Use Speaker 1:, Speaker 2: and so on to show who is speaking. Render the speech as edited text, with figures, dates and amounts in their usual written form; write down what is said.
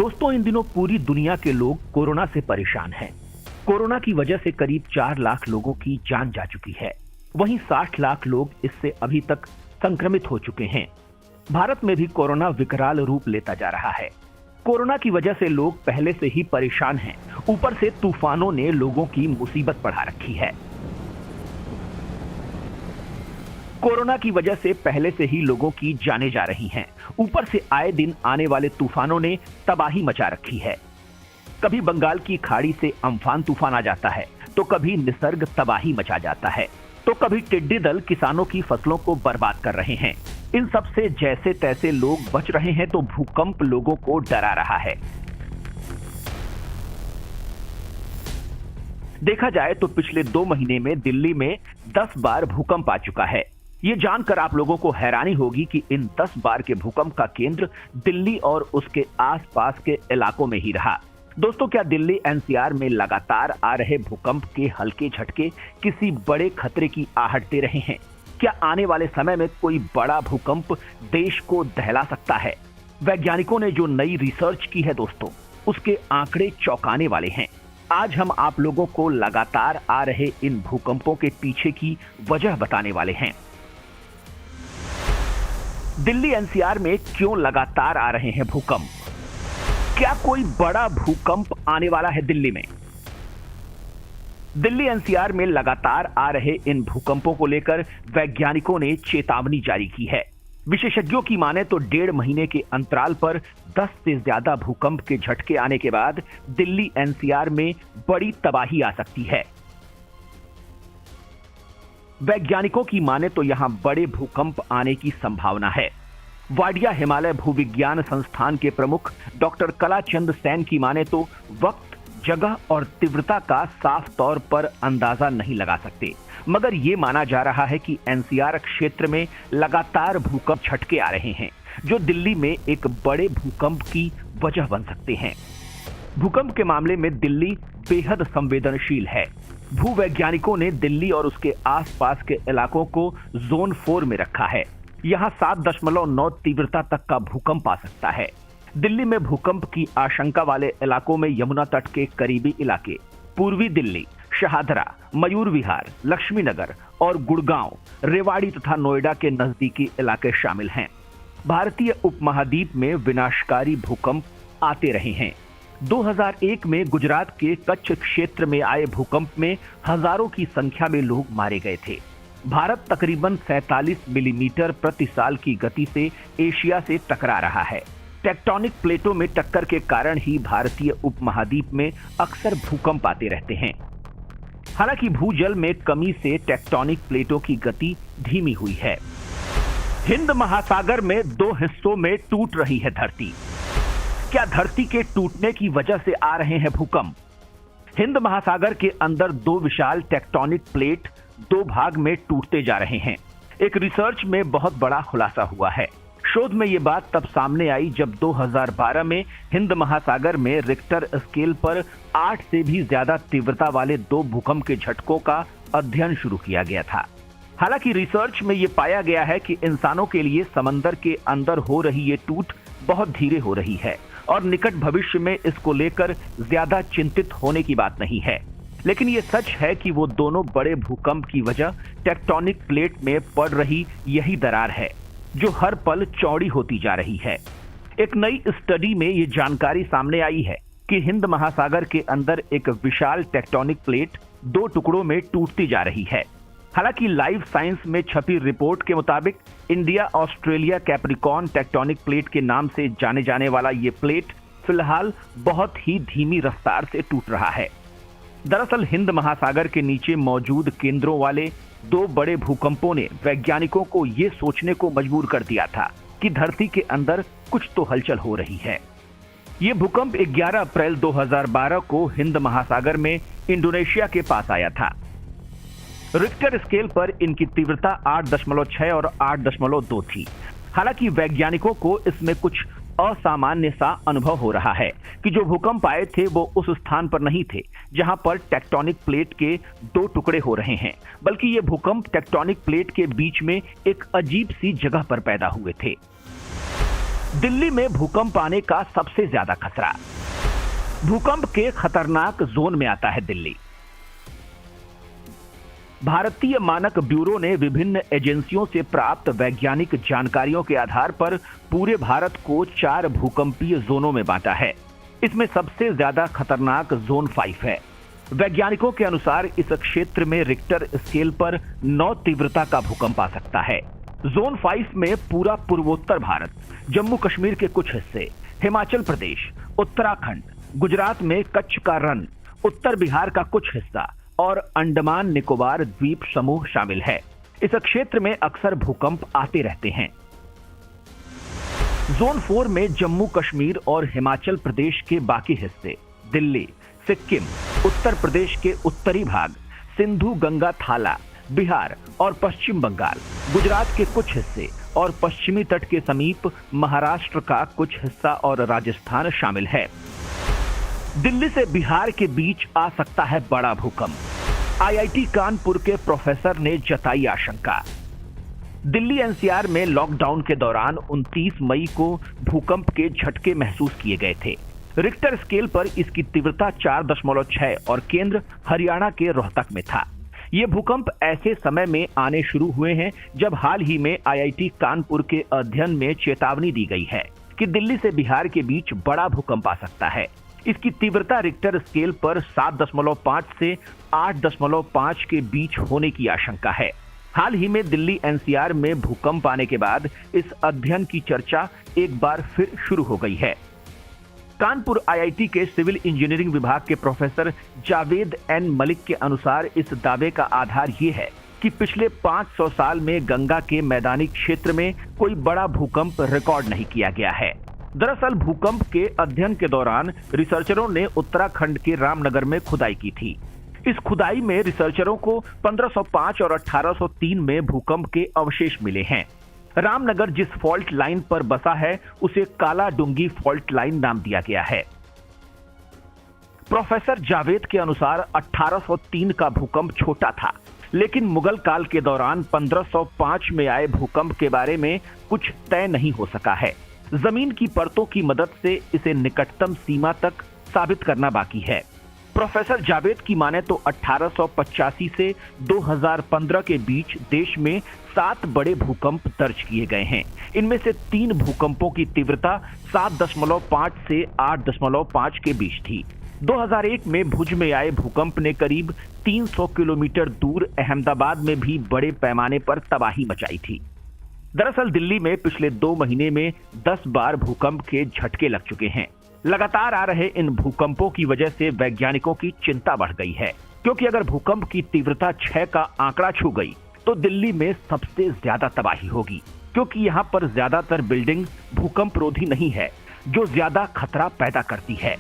Speaker 1: दोस्तों, इन दिनों पूरी दुनिया के लोग कोरोना से परेशान हैं। कोरोना की वजह से करीब 4 लाख लोगों की जान जा चुकी है। वहीं 60 लाख लोग इससे अभी तक संक्रमित हो चुके हैं। भारत में भी कोरोना विकराल रूप लेता जा रहा है। कोरोना की वजह से लोग पहले से ही परेशान हैं। ऊपर से तूफानों ने लोगों की मुसीबत बढ़ा रखी है। कोरोना की वजह से पहले से ही लोगों की जानें जा रही हैं। ऊपर से आए दिन आने वाले तूफानों ने तबाही मचा रखी है। कभी बंगाल की खाड़ी से अम्फान तूफान आ जाता है, तो कभी निसर्ग तबाही मचा जाता है, तो कभी टिड्डी दल किसानों की फसलों को बर्बाद कर रहे हैं। इन सब से जैसे तैसे लोग बच रहे हैं, तो भूकंप लोगों को डरा रहा है। देखा जाए तो पिछले 2 महीने में दिल्ली में 10 बार भूकंप आ चुका है। ये जानकर आप लोगों को हैरानी होगी कि इन 10 बार के भूकंप का केंद्र दिल्ली और उसके आसपास के इलाकों में ही रहा। दोस्तों, क्या दिल्ली एनसीआर में लगातार आ रहे भूकंप के हल्के झटके किसी बड़े खतरे की आहट दे रहे हैं? क्या आने वाले समय में कोई बड़ा भूकंप देश को दहला सकता है? वैज्ञानिकों ने जो नई रिसर्च की है दोस्तों, उसके आंकड़े चौंकाने वाले हैं। आज हम आप लोगों को लगातार आ रहे इन भूकंपों के पीछे की वजह बताने वाले हैं। दिल्ली एनसीआर में क्यों लगातार आ रहे हैं भूकंप? क्या कोई बड़ा भूकंप आने वाला है दिल्ली में? दिल्ली एनसीआर में लगातार आ रहे इन भूकंपों को लेकर वैज्ञानिकों ने चेतावनी जारी की है। विशेषज्ञों की माने तो 1.5 महीने के अंतराल पर 10 से ज्यादा भूकंप के झटके आने के बाद दिल्ली एनसीआर में बड़ी तबाही आ सकती है। वैज्ञानिकों की माने तो यहां बड़े भूकंप आने की संभावना है। वाडिया हिमालय भूविज्ञान संस्थान के प्रमुख डॉक्टर कलाचंद सैन की माने तो वक्त, जगह और तीव्रता का साफ तौर पर अंदाजा नहीं लगा सकते, मगर यह माना जा रहा है कि एनसीआर क्षेत्र में लगातार भूकंप झटके आ रहे हैं, जो दिल्ली में एक बड़े भूकंप की वजह बन सकते हैं। भूकंप के मामले में दिल्ली बेहद संवेदनशील है। भूवैज्ञानिकों ने दिल्ली और उसके आसपास के इलाकों को जोन 4 में रखा है। यहां 7.9 तीव्रता तक का भूकंप आ सकता है। दिल्ली में भूकंप की आशंका वाले इलाकों में यमुना तट के करीबी इलाके, पूर्वी दिल्ली, शहादरा, मयूर विहार, लक्ष्मी नगर और गुड़गांव, रेवाड़ी तथा नोएडा के नजदीकी इलाके शामिल हैं। भारतीय उपमहाद्वीप में विनाशकारी भूकंप आते रहे हैं। 2001 में गुजरात के कच्छ क्षेत्र में आए भूकंप में हजारों की संख्या में लोग मारे गए थे। भारत तकरीबन 47 मिलीमीटर प्रति साल की गति से एशिया से टकरा रहा है। टेक्टोनिक प्लेटों में टक्कर के कारण ही भारतीय उपमहाद्वीप में अक्सर भूकंप आते रहते हैं। हालांकि भूजल में कमी से टेक्टोनिक प्लेटों की गति धीमी हुई है। हिंद महासागर में 2 हिस्सों में टूट रही है धरती। क्या धरती के टूटने की वजह से आ रहे हैं भूकंप? हिंद महासागर के अंदर 2 विशाल टेक्टोनिक प्लेट 2 भाग में टूटते जा रहे हैं। एक रिसर्च में बहुत बड़ा खुलासा हुआ है। शोध में यह बात तब सामने आई जब 2012 में हिंद महासागर में रिक्टर स्केल पर 8 से भी ज्यादा तीव्रता वाले 2 भूकंप के झटकों का अध्ययन शुरू किया गया था। हालांकि रिसर्च में यह पाया गया है कि इंसानों के लिए समंदर के अंदर हो रही ये टूट बहुत धीरे हो रही है और निकट भविष्य में इसको लेकर ज्यादा चिंतित होने की बात नहीं है। लेकिन ये सच है कि वो दोनों बड़े भूकंप की वजह टेक्टोनिक प्लेट में पड़ रही यही दरार है, जो हर पल चौड़ी होती जा रही है। एक नई स्टडी में ये जानकारी सामने आई है कि हिंद महासागर के अंदर एक विशाल टेक्टोनिक प्लेट 2 टुकड़ों में टूटती जा रही है। हालांकि लाइव साइंस में छपी रिपोर्ट के मुताबिक India Australia Capricorn tectonic plate के नाम से जाने जाने वाला ये प्लेट फिलहाल बहुत ही धीमी रफ्तार से टूट रहा है। दरअसल हिंद महासागर के नीचे मौजूद केंद्रों वाले 2 बड़े भूकंपों ने वैज्ञानिकों को ये सोचने को मजबूर कर दिया था कि धरती के अंदर कुछ तो हलचल हो रही है। ये भूकंप 11 अप्रैल 2012 को हिंद महासागर में इंडोनेशिया के पास आया था। रिक्टर स्केल पर इनकी तीव्रता 8.6 और 8.2 थी। हालांकि वैज्ञानिकों को इसमें कुछ असामान्य सा अनुभव हो रहा है कि जो भूकंप आए थे वो उस स्थान पर नहीं थे जहां पर टेक्टोनिक प्लेट के 2 टुकड़े हो रहे हैं, बल्कि ये भूकंप टेक्टोनिक प्लेट के बीच में एक अजीब सी जगह पर पैदा हुए थे। दिल्ली में भूकंप आने का सबसे ज्यादा खतरा। भूकंप के खतरनाक जोन में आता है दिल्ली। भारतीय मानक ब्यूरो ने विभिन्न एजेंसियों से प्राप्त वैज्ञानिक जानकारियों के आधार पर पूरे भारत को 4 भूकंपीय जोनों में बांटा है। इसमें सबसे ज्यादा खतरनाक जोन 5 है। वैज्ञानिकों के अनुसार इस क्षेत्र में रिक्टर स्केल पर 9 तीव्रता का भूकंप आ सकता है। जोन 5 में पूरा पूर्वोत्तर भारत, जम्मू कश्मीर के कुछ हिस्से, हिमाचल प्रदेश, उत्तराखंड, गुजरात में कच्छ का रण, उत्तर बिहार का कुछ हिस्सा और अंडमान निकोबार द्वीप समूह शामिल है। इस क्षेत्र में अक्सर भूकंप आते रहते हैं। जोन 4 में जम्मू कश्मीर और हिमाचल प्रदेश के बाकी हिस्से, दिल्ली, सिक्किम, उत्तर प्रदेश के उत्तरी भाग, सिंधु गंगा थाला, बिहार और पश्चिम बंगाल, गुजरात के कुछ हिस्से और पश्चिमी तट के समीप महाराष्ट्र का कुछ हिस्सा और राजस्थान शामिल है। दिल्ली से बिहार के बीच आ सकता है बड़ा भूकंप। आईआईटी कानपुर के प्रोफेसर ने जताई आशंका। दिल्ली एनसीआर में लॉकडाउन के दौरान 29 मई को भूकंप के झटके महसूस किए गए थे। रिक्टर स्केल पर इसकी तीव्रता 4.6 और केंद्र हरियाणा के रोहतक में था। ये भूकंप ऐसे समय में आने शुरू हुए हैं जब हाल ही में आईआईटी कानपुर के अध्ययन में चेतावनी दी गई है कि दिल्ली से बिहार के बीच बड़ा भूकंप आ सकता है। इसकी तीव्रता रिक्टर स्केल पर 7.5 से 8.5 के बीच होने की आशंका है। हाल ही में दिल्ली एनसीआर में भूकंप आने के बाद इस अध्ययन की चर्चा एक बार फिर शुरू हो गई है। कानपुर आईआईटी के सिविल इंजीनियरिंग विभाग के प्रोफेसर जावेद एन मलिक के अनुसार इस दावे का आधार ये है कि पिछले 500 साल में गंगा के मैदानी क्षेत्र में कोई बड़ा भूकंप रिकॉर्ड नहीं किया गया है। दरअसल भूकंप के अध्ययन के दौरान रिसर्चरों ने उत्तराखंड के रामनगर में खुदाई की थी। इस खुदाई में रिसर्चरों को 1505 और 1803 में भूकंप के अवशेष मिले हैं। रामनगर जिस फॉल्ट लाइन पर बसा है उसे काला डूंगी फॉल्ट लाइन नाम दिया गया है। प्रोफेसर जावेद के अनुसार 1803 का भूकंप छोटा था, लेकिन मुगल काल के दौरान 1505 में आए भूकंप के बारे में कुछ तय नहीं हो सका है। जमीन की परतों की मदद से इसे निकटतम सीमा तक साबित करना बाकी है। प्रोफेसर जावेद की माने तो 1885 से 2015 के बीच देश में 7 बड़े भूकंप दर्ज किए गए हैं। इनमें से 3 भूकंपों की तीव्रता 7.5 से 8.5 के बीच थी। 2001 में भुज में आए भूकंप ने करीब 300 किलोमीटर दूर अहमदाबाद में भी बड़े पैमाने पर तबाही मचाई थी। दरअसल दिल्ली में पिछले 2 महीने में 10 बार भूकंप के झटके लग चुके हैं। लगातार आ रहे इन भूकंपों की वजह से वैज्ञानिकों की चिंता बढ़ गई है, क्योंकि अगर भूकंप की तीव्रता 6 का आंकड़ा छू गई तो दिल्ली में सबसे ज्यादा तबाही होगी, क्योंकि यहाँ पर ज्यादातर बिल्डिंग भूकंप रोधी नहीं है, जो ज्यादा खतरा पैदा करती है।